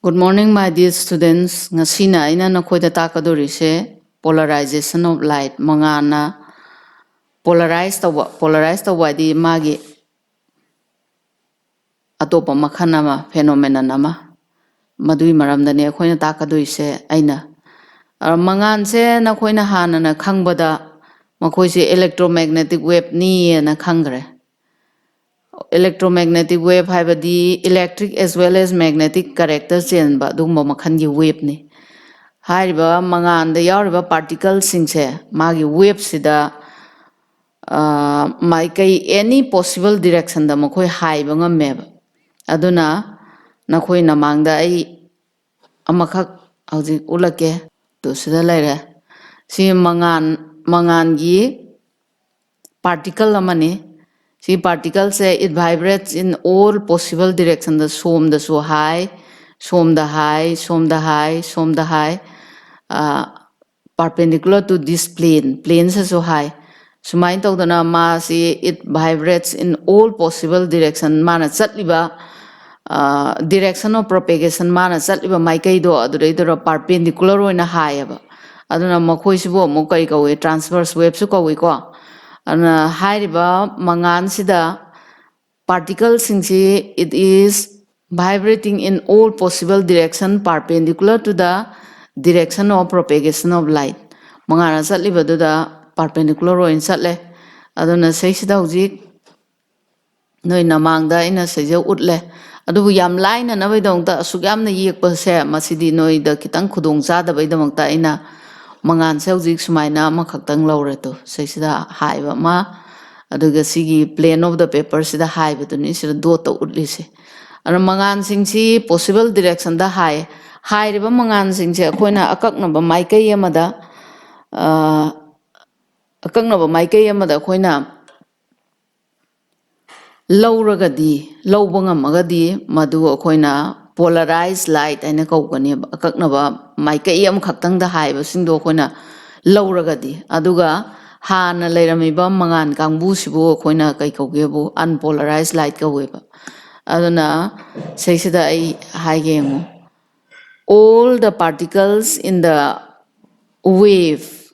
Good morning, my dear students. Ngasina ina nakoida takadorise polarization of light mangana polarized di magi atopa makhanama phenomena nama madui maramdane khoina takadoise aina mangan se nakoina hana na khangbada makoise electromagnetic wave ni na khangre electromagnetic wave haibadi electric as well as magnetic character change ba dungba makhangi wave ni hariba mangan da yauriba particles singse magi wave sida mai kai any possible direction da makoi haiba ngamme aduna nakoi namangda ai amakhak hauji ulake to sida laire si mangan gi particle amani see particles say it vibrates in all possible directions. The so high, the high, the high, perpendicular to this plane. Planes are so high. So mind to the mass it vibrates in all possible directions. Mana satliba direction of propagation mana satliba maikai do adure perpendicular in a high. Aduna makoisibo mokai kawe transverse wave su kawe ko. Ana hairiba mangan sida particles singsi it is vibrating in all possible direction perpendicular to the direction of propagation of light. Mangana satliba da perpendicular oin satle aduna seisida hujik noi namangda ina seja utle adubu yam line na bai dongta asuk yamna yekpa se masidi noi da kitang khudong cha da bai damangta ina mangan se hujik sumaina makhaktang lawre to seisida haiba ma aduga sigi plane of the paper sida haiba to ni sida do to utlise ana mangan singsi possible direction da hai riba mangan singse akoina akakna ba maikai amada akakna ba maikai amada akoina lawragadi lawba ngamagadi madu akoina polarized light aina kaukani akakna ba maikai am khaktang da haiba singdo akoina lawragadi aduga hana leiramiba mangan kangbu sibo akoina kai kaugebu unpolarized light kaweba aduna seisida ai haigengu all the particles in the wave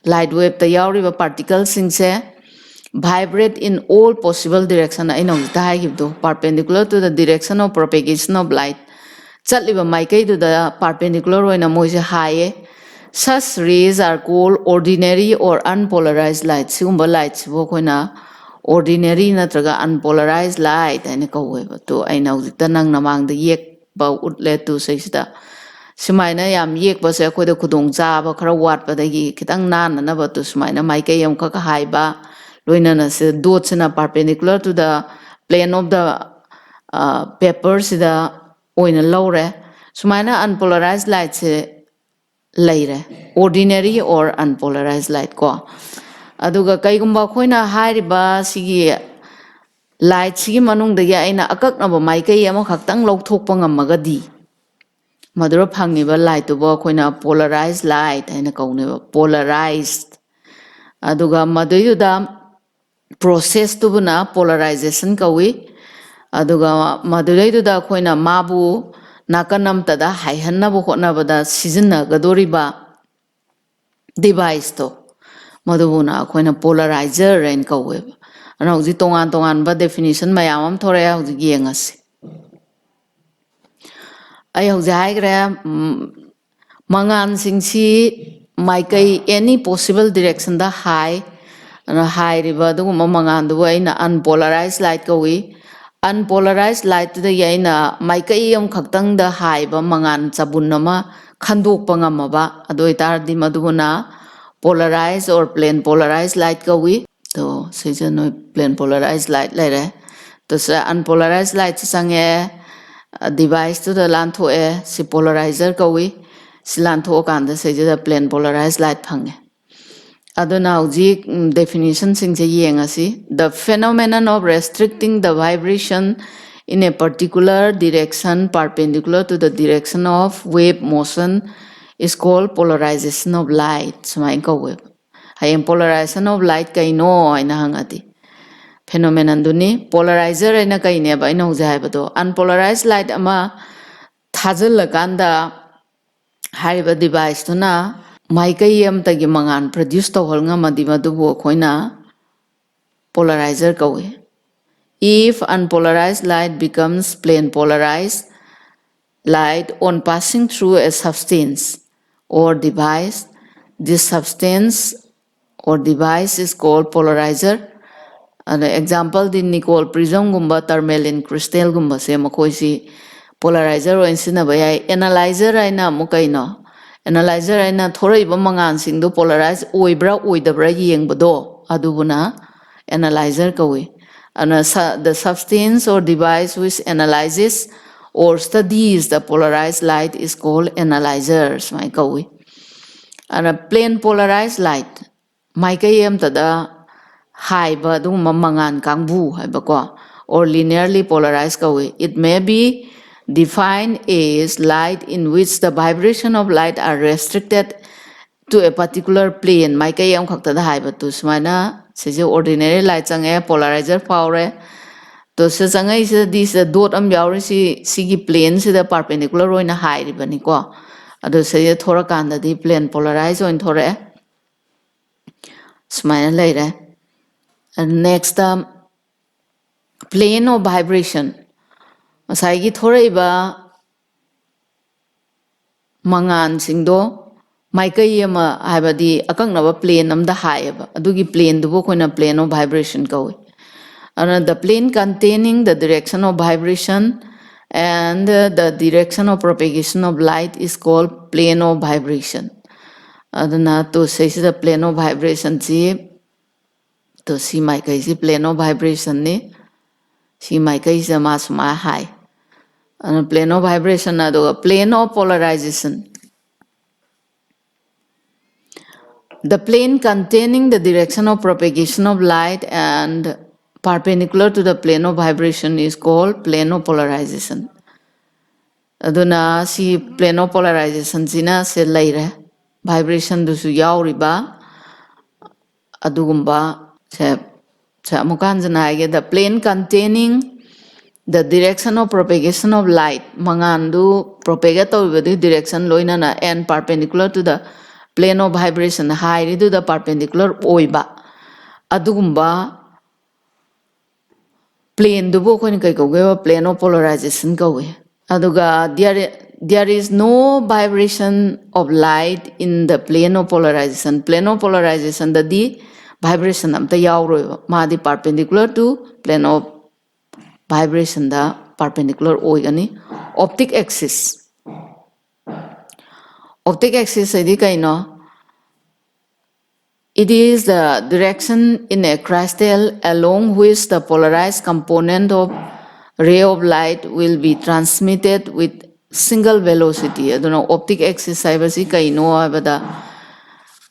light wave the yauriba particles singse vibrate in all possible direction I know the perpendicular to the direction of propagation of light chatliba maikai to the perpendicular oina moise high such rays are called ordinary or unpolarized light sigumba lights bo koina ordinary natraga unpolarized light aina kaweba to aina hujikta nang namang da yek ba utle to seisida sumaina yam yek ba se akoida khudong cha ba khara wat ba dagi kitang nan na ba to sumaina maikai yam kha haiba loinana se dot sina perpendicular to the plane of the paper sida oina lawre sumaina unpolarized light se laire ordinary or unpolarized light ko aduga kaigumba khoina hairiba sigi light sigi manung da ya aina akaknaba maikai ama khaktang lawthokpa ngamagadi madura phangiba light to bo khoina polarized light aina kauneba polarized aduga maduyuda process to buna polarization kawi aduga maduraiduda khoina mabu nakanam tada haihanna bo khona bada season gadoriba device to madubuna khoina polarizer rain kawe ana uji tongan ba definition mayam am thore uji yengas ai uji haigre mangan singsi maikai any possible direction da high ana high riba du mangan du aina unpolarized light kawi unpolarized light da yaina maikai am khaktang da high ba mangan chabunama khandok pangamaba adoi tar di madubuna polarized or plain polarized light kawi to season no plain polarized light laire to sa unpolarized light sange device to the lantho e si polarizer kawi si lantho kanda seja plain polarized light phange aduna hujik definition singse yengasi the phenomenon of restricting the vibration in a particular direction perpendicular to the direction of wave motion is called polarization of light sumain kawe hayeng polarization of light kaino aina hangati phenomenon duni polarizer aina kaine ba ina hujai bado unpolarized light ama ꯊꯥꯖꯤꯜꯂꯀꯥꯟꯗ ꯍꯥꯏꯔꯤꯕ ꯗꯤꯚꯥꯏꯁꯇꯨꯅ ꯃꯥꯏꯀꯩ ꯑꯃꯇꯒꯤ ꯃꯉꯥꯜ produce ꯇꯧꯍꯟ ꯉꯝꯃꯗꯤ ꯃꯗꯨꯕꯨ ꯑꯩꯈꯣꯏꯅ ꯄꯣꯂꯔꯥꯏꯖꯔ ꯀꯧꯏ. If unpolarized light becomes plane polarized light on passing through a substance or device, this substance or device is called polarizer. An example the nickel prism gumba tourmaline crystal gumba se makoisi polarizer or insinaba yai. Analyzer aina mukaino. Analyzer aina thoraiba mangan singdo polarize oibra oidabra yengbado adubuna analyzer kawi. And the substance or device which analyzes or studies the polarized light is called analyzers. My kawi. And a plain polarized light. Maikai tada haiba duma mangan kangbu haibako or linearly polarized kawi. It may be defined as light in which the vibration of light are restricted to a particular plane. Maikai am khaktada haiba tu smaina sije ordinary light change polarizer power. To se changai se this dot am yauri si plane se the perpendicular oina hairi bani ko. Ado se thora kanda di plane polarized oin thora smaina later. And next plane of vibration. Saigi thora iba mangan singdo maikai ama haibadi akaknaba plane amda haiyaba adugi plane dubo koina plane of vibration kawi. And the plane containing the direction of vibration and the direction of propagation of light is called plane of vibration. Aduna to say the plane of vibration si to see maikai si plane of vibration ni si maikai si masma high. And plane of vibration ado plane of polarization. The plane containing the direction of propagation of light and perpendicular to the plane of vibration is called plane of polarization. Aduna si plane of polarization sina se laire vibration dusu yauriba adugumba se amukanjana age the plane containing the direction of propagation of light mangandu propagate the direction loinana and perpendicular to the plane of vibration high to the perpendicular oiba adugumba plane dubo ko ni kai ko plane of polarization kawe. Aduga there is no vibration of light in the plane of polarization. Plane of polarization the vibration amta yauroi ma di perpendicular to plane of vibration the perpendicular oigani. Optic axis. Optic axis edi kaino. It is the direction in a crystal along which the polarized component of ray of light will be transmitted with single velocity. Aduna optic axis haibasi kaino habada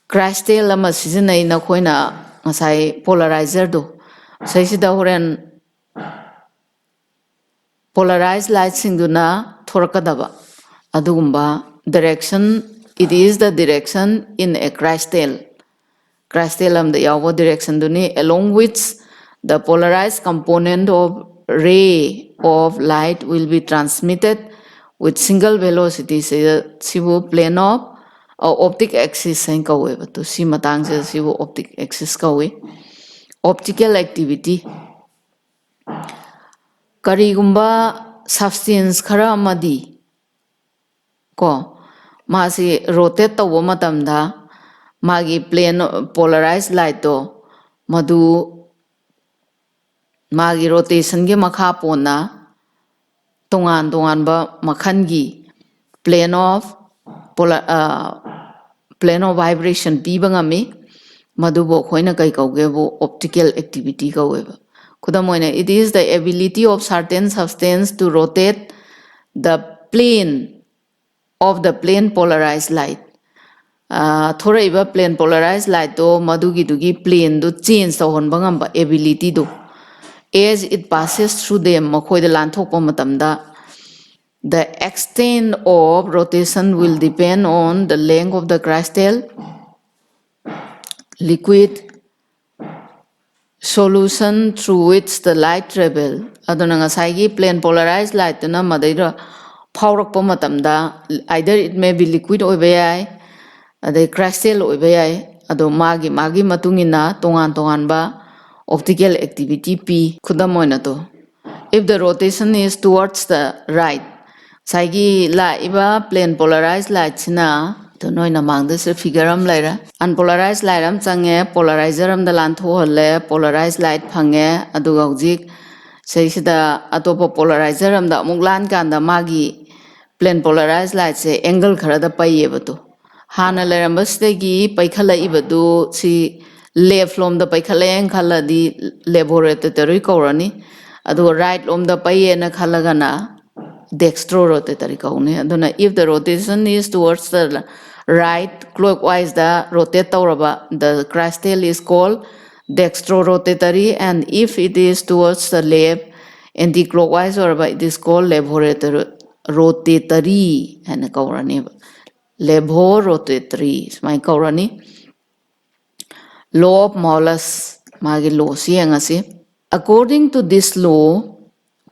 crystal ama sizinai na khoina ngasai polarizer do saisida horen polarized light singduna thorakadaba adugumba direction. It is the direction in a crystal the yawa direction duni along which the polarized component of ray of light will be transmitted with single velocity. Sibu plane of optic axis sain kawe to si matang se sibu optic axis kawe. Optical activity karigumba substance khara amadi ko masi rotate tawo matamda magi plane polarized light to madu magi rotation ge makha pona tongan ba makhangi plane of vibration pibangami madubo khoina kai kaugebo optical activity kaweba. Kudamoina it is the ability of certain substance to rotate the plane of the plane polarized light. Thora iba plane polarized light to madugi dugi plane do change tawhon bangamba ability do as it passes through them makhoi da lanthokpa matamda the extent of rotation will depend on the length of the crystal liquid solution through which the light travel. Adona ngasai gi plane polarized light na madaira ꯐꯥꯎꯔꯛꯄ ꯃꯇꯝꯗ either it may be liquid ꯑꯣꯏꯕ ꯌꯥꯏ ꯑꯗꯩ crystal ꯑꯣꯏꯕ ꯌꯥꯏ ꯑꯗꯣ ꯃꯥꯒꯤ ꯃꯇꯨꯡ ꯏꯟꯅ ꯇꯣꯉꯥꯟ ꯇꯣꯉꯥꯟꯕ optical activity ꯄꯤ ꯈꯨꯗꯝ ꯑꯣꯏꯅ ꯇꯣ if the rotation is towards the right ꯉꯁꯥꯏꯒꯤ ꯂꯥꯛꯏꯕ plane polarized light ꯁꯤꯅ ꯅꯣꯏꯅ ꯃꯥꯡꯗꯁꯨ figure ꯑꯃ ꯂꯩꯔꯦ unpolarized light ꯑꯃ ꯆꯪꯉꯦ polarizer ꯑꯃꯗ ꯂꯥꯟꯊꯣꯛꯍꯜꯂꯦ polarized light ꯐꯪꯉꯦ ꯑꯗꯨꯒ ꯍꯧꯖꯤꯛ ꯁꯤꯗ ꯑꯇꯣꯞꯄ polarizer ꯑꯃꯗ ꯑꯃꯨꯛ ꯂꯥꯟꯀꯥꯟꯗ ꯃꯥꯒꯤ plane polarized light ꯁꯦ angle ꯈꯔꯗ ꯄꯩꯌꯦꯕ ꯇꯣ ꯍꯥꯟꯅ ꯂꯩꯔꯝꯕꯁꯤꯗꯒꯤ ꯄꯩꯈꯠꯂꯛꯏꯕꯗꯨ ꯁꯤ left ꯂꯣꯝꯗ ꯄꯩꯈꯠꯂꯛꯑꯦꯅ ꯈꯜꯂꯗꯤ laboratory कौरनी अदो right लोमदा पये न खलगना dextrorotatory कौने अदुना if the rotation is towards the right clockwise the rotate तौरबा the crystal is called dextrorotatory and if it is towards the left anti-clockwise or it is called levorotatory and कौरनी levorotatory स्माइ कौरनी law of Mollus magi law siyangasi according to this law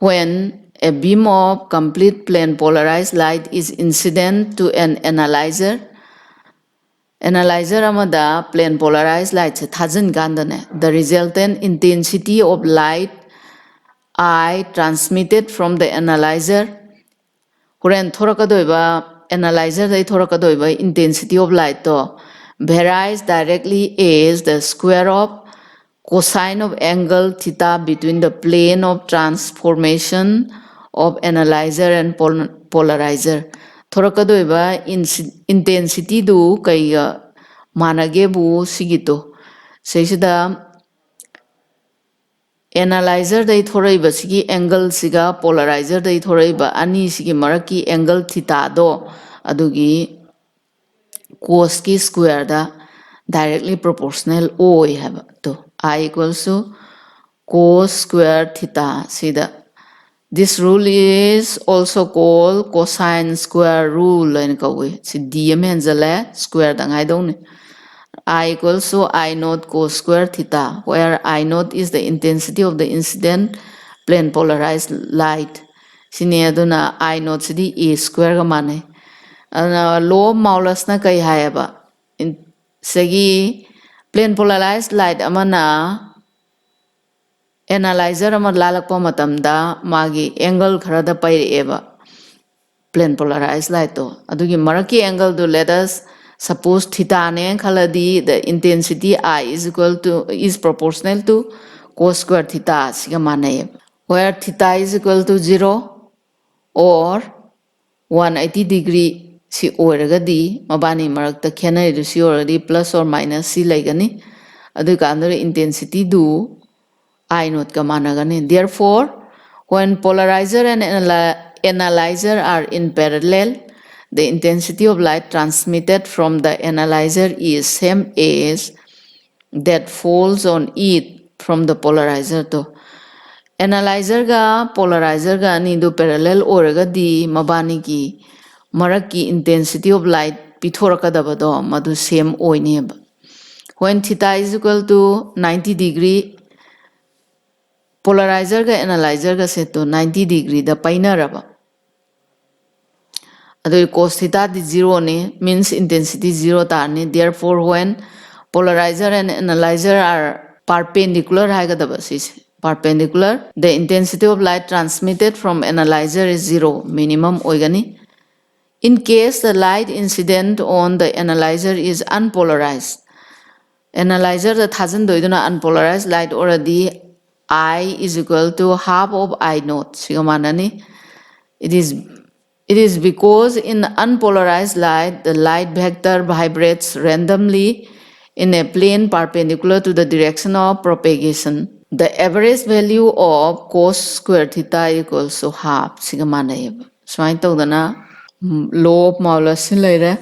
when a beam of complete plane polarized light is incident to an analyzer amada plane polarized light se thajin gandane the resultant intensity of light I transmitted from the analyzer Huren thorakadoiba analyzer dai thorakadoiba intensity of light to varies directly as the square of cosine of angle theta between the plane of transformation of analyzer and polarizer thorakadoiba intensity du kaiga manage bu sigito seisida analyzer dai thoraiba sigi angle siga polarizer dai thoraiba ani sigi maraki angle theta do adugi cos ki square da directly proportional oi haba to I equals to cos square theta sida this rule is also called cosine square rule and kawi si dm henzale square da ngai dong I equals to I naught cos square theta where I naught is the intensity of the incident plane polarized light sine aduna I naught sidi a square ga mane law of Mollus na kai hayaba segi plane polarized light amana analyzer ama lalakpa matamda magi angle kharada paireba plane polarized light to adugi maraki angle do let us suppose theta ne khaladi the intensity I is proportional to cos square theta siga mane where theta is equal to 0 or 180 degree si oiragadi mabani marakta khenai du si already plus or minus si laigani adu kandre intensity du I naught ka managani therefore when polarizer and analyzer are in parallel the intensity of light transmitted from the analyzer is same as that falls on it from the polarizer to analyzer ga polarizer ga ni do parallel oragadi mabani ki maraki intensity of light pithorakadabado madu same oineba when theta is equal to 90 degree polarizer ga analyzer ga set to 90 degree da painaraba adu cos theta di 0 ne means intensity 0 tarni therefore when polarizer and analyzer are perpendicular haigadaba sis perpendicular the intensity of light transmitted from analyzer is 0 minimum oigani in case the light incident on the analyzer is unpolarized analyzer the thousand doiduna unpolarized light already I is equal to half of I naught sigamanani it is because in unpolarized light the light vector vibrates randomly in a plane perpendicular to the direction of propagation the average value of cos square theta equals to half sigamanayeba swain tawdana law of Mollus laire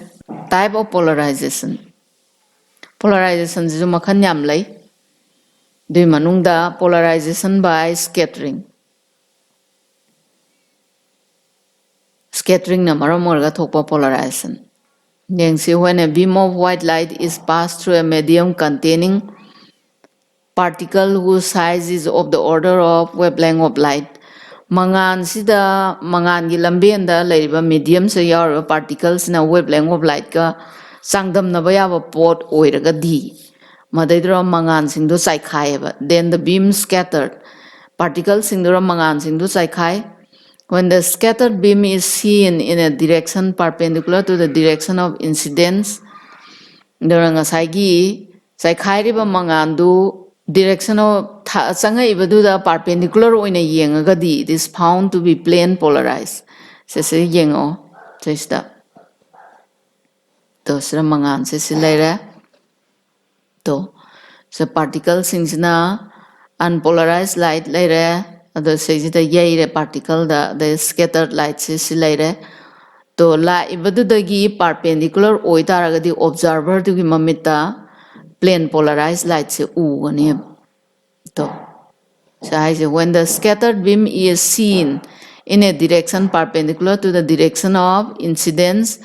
type of polarization is makhan yam lay dui manungda polarization by scattering na maram orga thokpa polarization yengsi when a beam of white light is passed through a medium containing particle whose size is of the order of wavelength of light Mangansida mangangi lambenda leriba medium se yauriba particles na wavelength of light ka sangdamnaba yaba pot oiraga di madaidra mangan singdo saikhaiba then the beam scattered particles singdra mangan singdo saikhai when the scattered beam is seen in a direction perpendicular to the direction of incidence dora ngasai saikhairiba mangandu direction of changaibadu perpendicular oina yengagadi it is found to be plane polarized se yengo sesta to sra mangan se silera to so particles singsna unpolarized light later ado se the yaire particle the scattered light se silera to la ibadudagi perpendicular oitaragadi observer to mamita plane polarized light se ugani to so when the scattered beam is seen in a direction perpendicular to the direction of incidence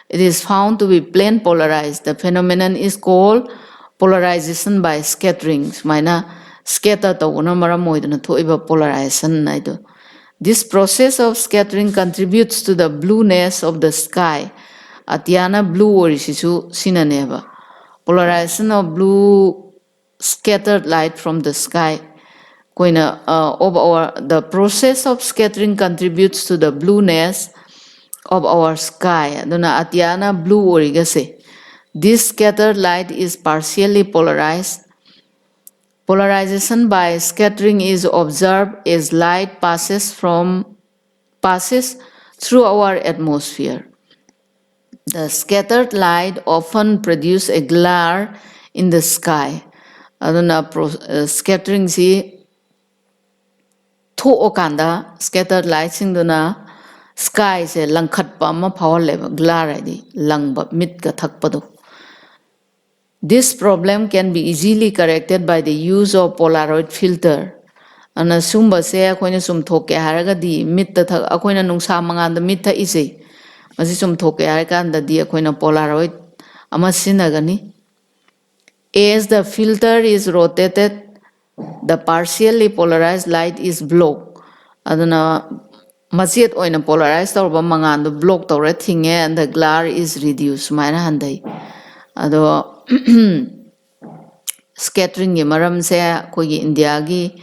it is found to be plane polarized the phenomenon is called polarization by scattering maina scatter to ona maram moidana thoiba polarization naido this process of scattering contributes to the blueness of the sky. Atiana blue orisisu sinaneba. Polarization of blue scattered light from the sky. The process of scattering contributes to the blueness of our sky. Aduna atiana blue origase. This scattered light is partially polarized. Polarization by scattering is observed as light passes through our atmosphere. The scattered light often produces a glare in the sky. Aduna scattering si thookanda scattered light singduna sky se langkhatpa ma phawaleba glare di langba mit ka thakpadu. This problem can be easily corrected by the use of Polaroid filter. Ana sumba se akoina sum thoke haragadi mitta thak akoina nungsa manganda mitta ise masi sum thoke haraganda di akoina Polaroid ama sinagani as the filter is rotated the partially polarized light is blocked aduna masiet oina polarized tawba manganda block tawra thinge and the glare is reduced maina handai ado scattering gi maram se kogi India gi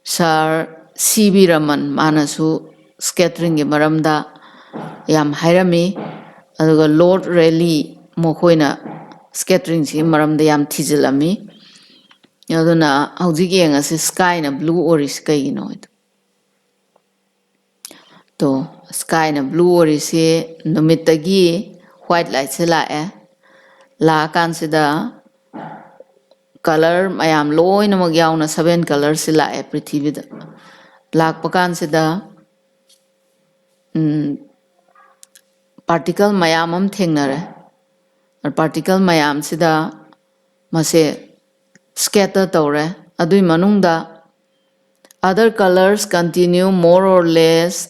Sir C.B. Raman manasu scattering maramda yam hairami aduga Lord Rayleigh mokoina scattering si maramda yam thijilami aduna hauji yenga si sky na blue oris kaino to sky na blue oris numitagi white light se la kansida color mayam loina magyauna 7 colors se prithivida lakpa kansida particle mayam thengnare particle mayam sida mase scatter tawre adui manungda other colors continue more or less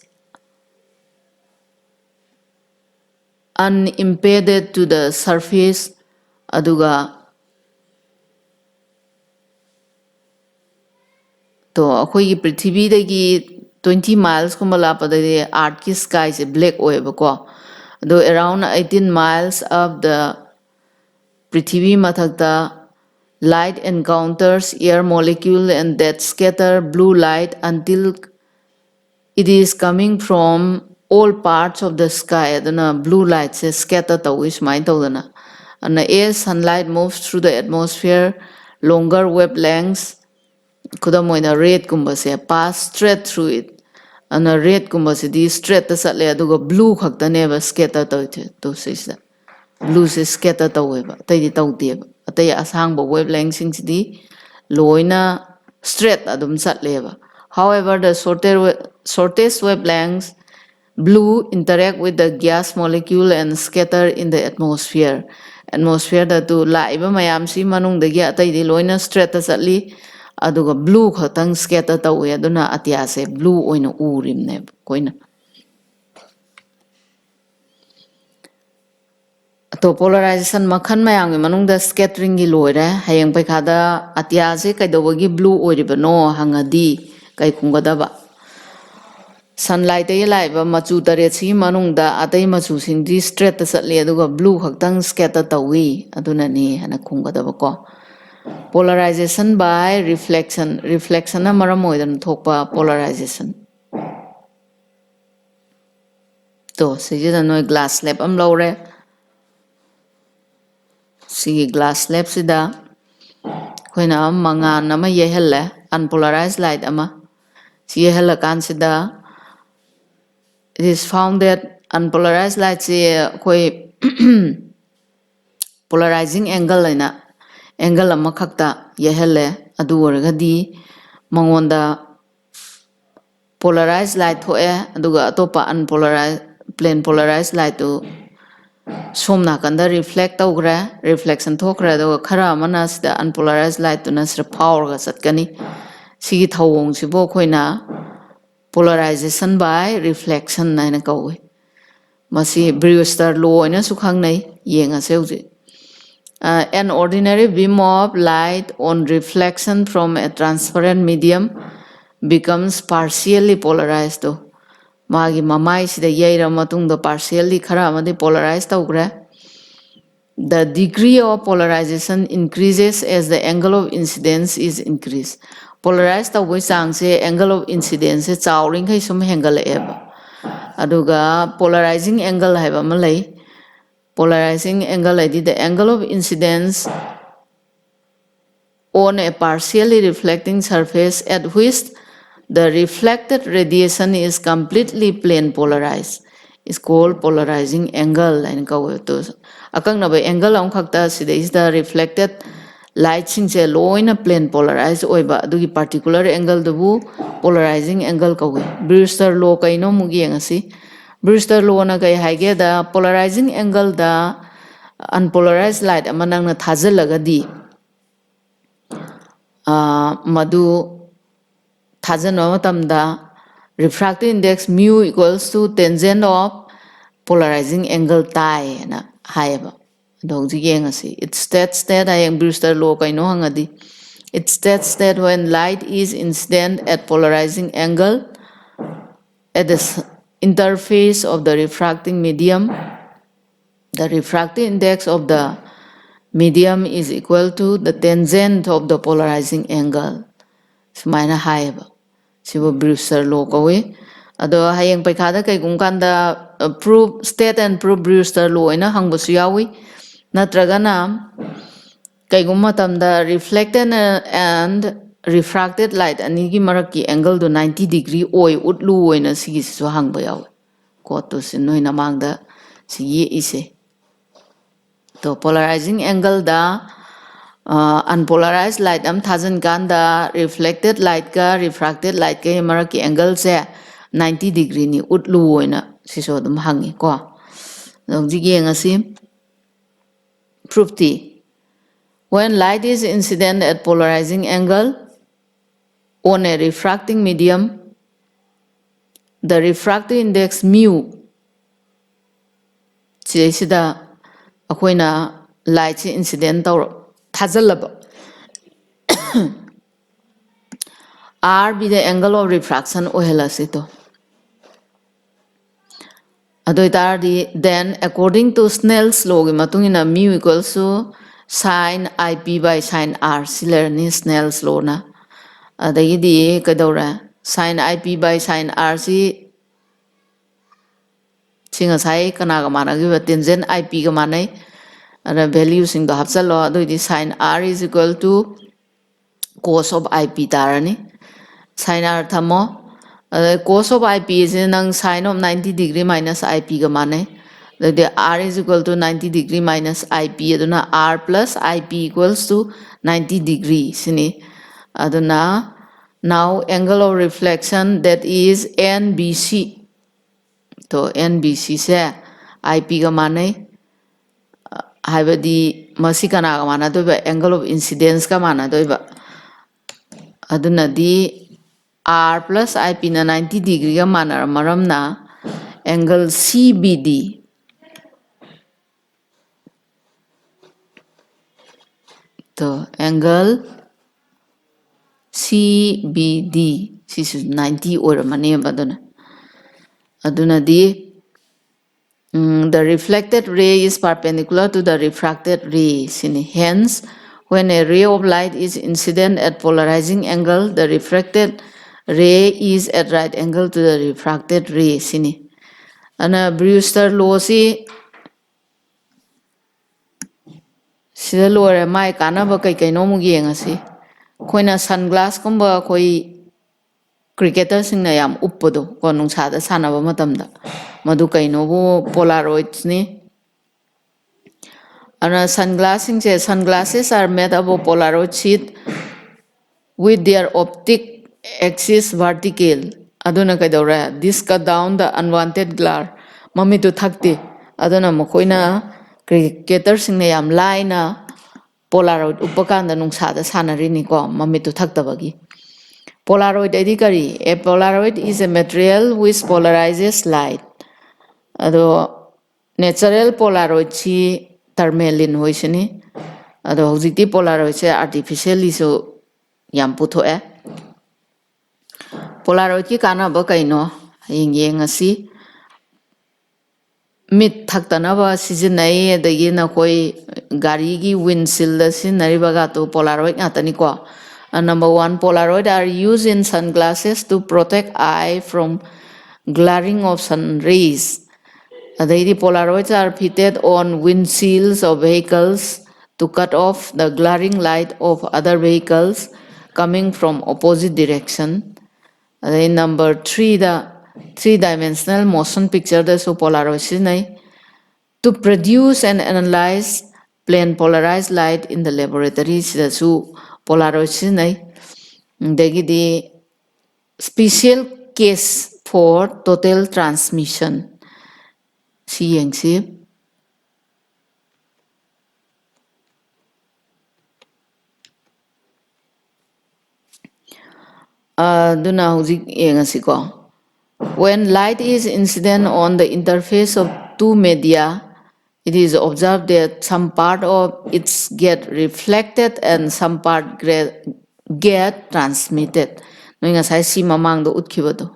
unimpeded to the surface aduga to akoi prithvi dagi 20 miles kumbala art ki sky is black oebako though around 18 miles of the prithvi mathakta light encounters air molecule and that scatter blue light until it is coming from all parts of the sky adana blue light says scatter tawish mai tawdana and as sunlight moves through the atmosphere longer wavelengths kudamoina red kumbase pass straight through it and a red kumbase di straight ta satle aduga blue khakta neba scatter to sisa blue se scatter taweba tai tawdeba atai asangba wavelength singdi loina straight adum satleba however the shortest wavelengths blue interact with the gas molecule and scatter in the atmosphere da tu laiba mayam si manung de ya tai di loina straight ta satli aduga blue khatang scatter tawe aduna atia se blue oina urim ne koina to polarization makhan mayang mi manung da scattering gi loire hayeng pai khada atia se kai do gi blue oribano hangadi kai kungadaba sunlight dai laiba machu tare si manungda atai machu singdi straight ta chatle aduga blue khaktang scatter tawi aduna ni hana khunggadaba ko polarization by reflection na maram oidan thokpa polarization to sijida noi glass slab am lore si glass slab sida khoina mangan ama yehelle unpolarized light ama si yehella kan sida it is found that unpolarized light si khoi polarizing angle laina angle ama khakta yehelle adu oragadi mangonda polarized light thoe aduga atopa unpolarized plain polarized light to somna kanda reflect tawgra reflection thokra aduga khara amana sida unpolarized light to na sira power ga satkani sigi thawong sibo khoina polarization by reflection naina kawi masi Brewster law ina su khangnai yenga se uji an ordinary beam of light on reflection from a transparent medium becomes partially polarized to magi mamai sida yaira matung da partially khara amadi polarized tawgra the degree of polarization increases as the angle of incidence is increased polarized tawbai chang se angle of incidence se chawring khai sum hengala eba aduga polarizing angle haiba malai polarizing angle id the angle of incidence on a partially reflecting surface at which the reflected radiation is completely plane polarized is called polarizing angle and to akang na ba angle ang khakta sida is the reflected light sing che loina plane polarized oiba adugi particular angle dubu polarizing angle kawe Brewster law kaino mugi ngasi Brewster law na kai haige da polarizing angle da unpolarized light amanang na thajalaga madu thajano matamda refractive index mu equals to tangent of polarizing angle tai na haiba dogji yengasi it states that I am Brewster law kaino hangadi it states that when light is incident at polarizing angle at the interface of the refracting medium the refractive index of the medium is equal to the tangent of the polarizing angle sumaina haiba sibo Brewster law kawi ado hayeng paikada kai gungkanda prove state and prove Brewster law ina hangbasu yawi natragana kai gummatamda reflected and refracted light anigi maraki angle do 90 degree oi utlu oina sigi su hangba yawi ko to sin noina mangda si ye ise to polarizing angle da unpolarized light am thajan ganda reflected light ka refracted light ka maraki angle se 90 degree ni utlu oina siso dum hangi ko dongji ngasi proof ti when light is incident at polarizing angle on a refracting medium the refractive index mu sida akoina light incident tawr thajalaba R be the angle of refraction ohelasito then according to Snell's law matungina mu equals to sin ip by sin r silerni Snell's law na adagidi kadora sin ip by sin r si singa sai kana ga mana gi tangent ip ga manai ada value sing da hapsalo adoi sin r is equal to cos of ip tarani sin r thamo cos of ip is nang sin of 90 degree minus ip ga mane the r is equal to 90 degree minus ip aduna r plus ip equals to 90 degree sini aduna now angle of reflection that is nbc to nbc se ip ga mane haibadi masi kana ga mana doiba angle of incidence ka mana doiba aduna di R plus IP na 90 degree ga manar maram na angle CBD to angle CBD this is 90 or mane badana Adunadi, the reflected ray is perpendicular to the refracted ray. Hence, when a ray of light is incident at polarizing angle, the refracted ray is at right angle to the refracted ray. Ana Brewster law si sida lore mai kanaba kai kai no mu yengasi. Koina sunglass kumba koi cricketer singna yam uppodo ko nungsada sanaba matamda. Madu kainobu polaroids ni. And sunglasses are made up of Polaroid sheet with their optic axis vertical. Aduna kaidora, this cut down the unwanted glare. Mami to thakti. Aduna mokoina cricketer sing yam line Polaroid upakanda nungsada sanarini ko mami to thaktabagi. Polaroid edikari. A Polaroid is a material which polarizes light. Ado natural Polaroid chi thermalin hoisini. Ado hojikti Polaroid se artificially so yam puthoe. Polaroid ki kanaba kaino yengasi mit thaktanaba sizinai adagi na koi gari gi windshield sinaribaga to Polaroid ngatani ko. Number one, Polaroid are used in sunglasses to protect eye from glaring of sun rays. The Polaroids are fitted on windshields of vehicles to cut off the glaring light of other vehicles coming from opposite direction. Number three, the three-dimensional motion picture the Polaroid to produce and analyze plane polarized light in the laboratory the Polaroid the special case for total transmission. CNC. When light is incident on the interface of two media, it is observed that some part of it get reflected and some part get transmitted. Ngai ngasai si mamang do utkibado.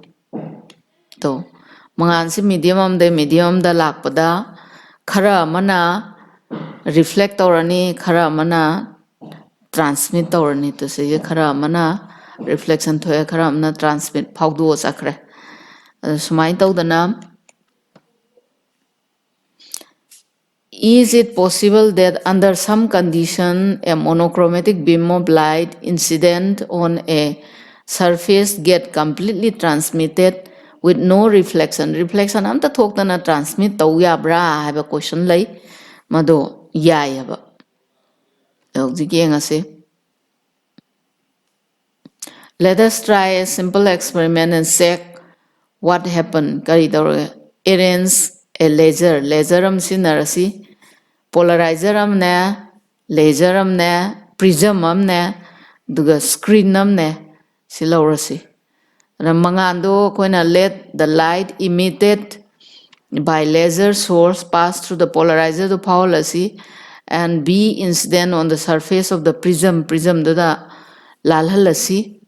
To mangan si medium da lakpada khara mana reflect torani khara mana transmit torani to say khara mana reflection thoya khara mana transmit phaudu sakre. Sumai tawdana, is it possible that under some condition a monochromatic beam of light incident on a surface get completely transmitted with no reflection? Reflection amta thoktana transmit taw yabra have a question lay mado yayaba. Let us try a simple experiment and check what happened. Arrange a laser sinarasi, polarizer laser prism duga screen silorasi. Ramangando koina let the light emitted by laser source pass through the polarizer to powlasi and be incident on the surface of the prism duda lalhalasi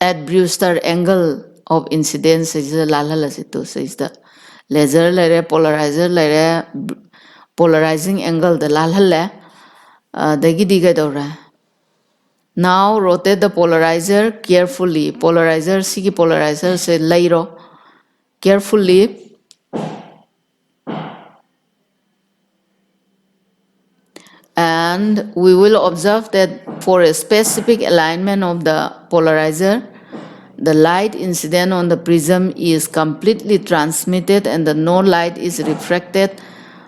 at Brewster angle of incidence is the lalhalasi says the laser polarizer polarizing angle the lalhalla now rotate the polarizer carefully. Polarizer sigi polarizer se lairo carefully. And we will observe that for a specific alignment of the polarizer, the light incident on the prism is completely transmitted and the no light is refracted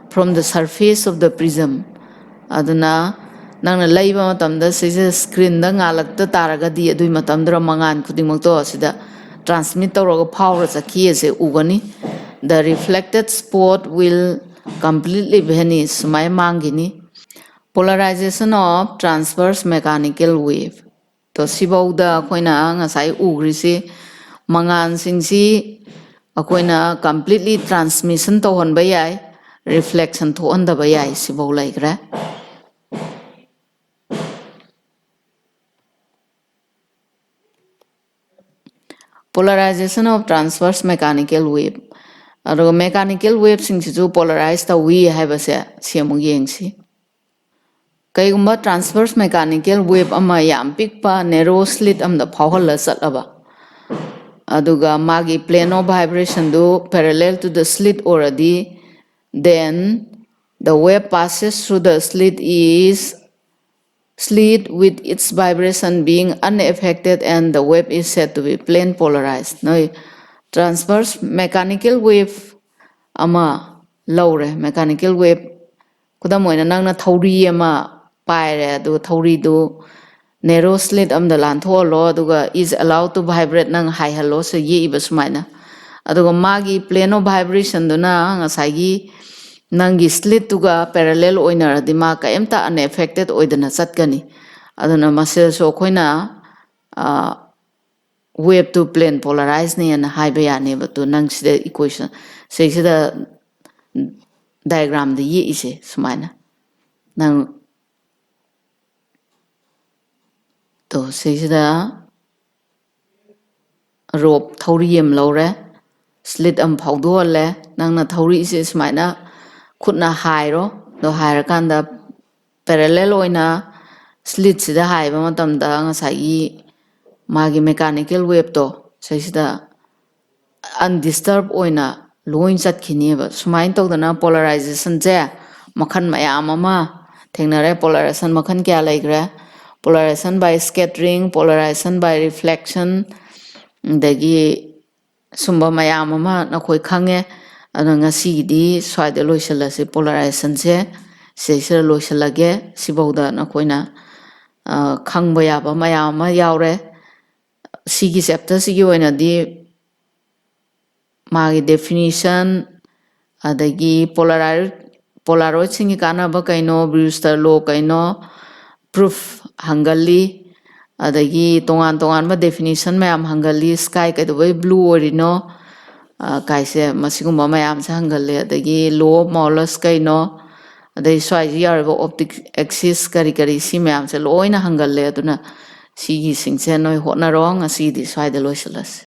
from the surface of the prism. Aduna nangna laiba matamda sise screen da ngalakta taragadi adui matamdra mangan khudingmakto asida transmit tawraga phawra chakhi ase ugani. The reflected spot will completely vanish sumai mangini. Polarization of transverse mechanical wave. To sibauda akoina ngasai ugrisi mangan singsi akoina completely transmission to honba yai reflection to ondaba yai sibau laikra. Polarization of transverse mechanical wave. ꯑꯗꯨꯒ mechanical wave ꯁꯤꯡꯁꯤꯁꯨ polarize ꯇꯧꯏ ꯍꯥꯏꯕꯁꯦ ꯁꯤ ꯑꯃꯨꯛ ꯌꯦꯡꯁꯤ. ꯀꯩꯒꯨꯝꯕ transverse mechanical wave ꯑꯃ ꯌꯥꯝ ꯄꯤꯛꯄ narrow slit ꯑꯃꯗ ꯐꯥꯎꯍꯜꯂ ꯆꯠꯂꯕ ꯑꯗꯨꯒ ꯃꯥꯒꯤ plane of vibration do parallel to the slit ꯑꯣꯏꯔꯗꯤ then the wave passes through the slit with its vibration being unaffected and the wave is said to be plane polarized. Noi transverse mechanical wave ama laure mechanical wave kudam oina nangna thauri ama paire adu thauri du narrow slit amda lanthoalo aduga is allowed to vibrate nang high hello se ye iba sumaina aduga magi plane of vibration duna ngasai nangi slit tuga parallel oinaradi ma kaimta unaffected oidana chatkani aduna mase so khoina wave to plane polarized ni and high bayani but to nang sida equation say sida diagram de ye ise sumaina nang to say sida rope thauri em lore slit am phawdo le nang na thauri ise sumaina khutna high ro do higher kanda parallel oina slit sida high ba matam da ngasai magi mechanical wave to say sida undisturbed oina loin chatkini ba sumain tawdana polarization je makhan mayam ama thengnare polarization makhan kya laigre polarization by scattering polarization by reflection dagi sumba mayam ama nakhoi khange ana ngasi di swaide loisalase polarization je seisira loisalage sibauda nakhoina khangba yaba mayam ama yaure sigi chapter sigi oina di magi definition adagi polaroid singi kanaba kaino Brewster law kaino proof hangali adagi tongan ba definition mayam hangali sky kaidoi blue orino kaise masigumba mayam sa hangali adagi law of Molus kaino adai swaiji yarba optic axis kari si mayam se loina hangalle aduna sigi singse noi hotna rong asi di swaida loisalas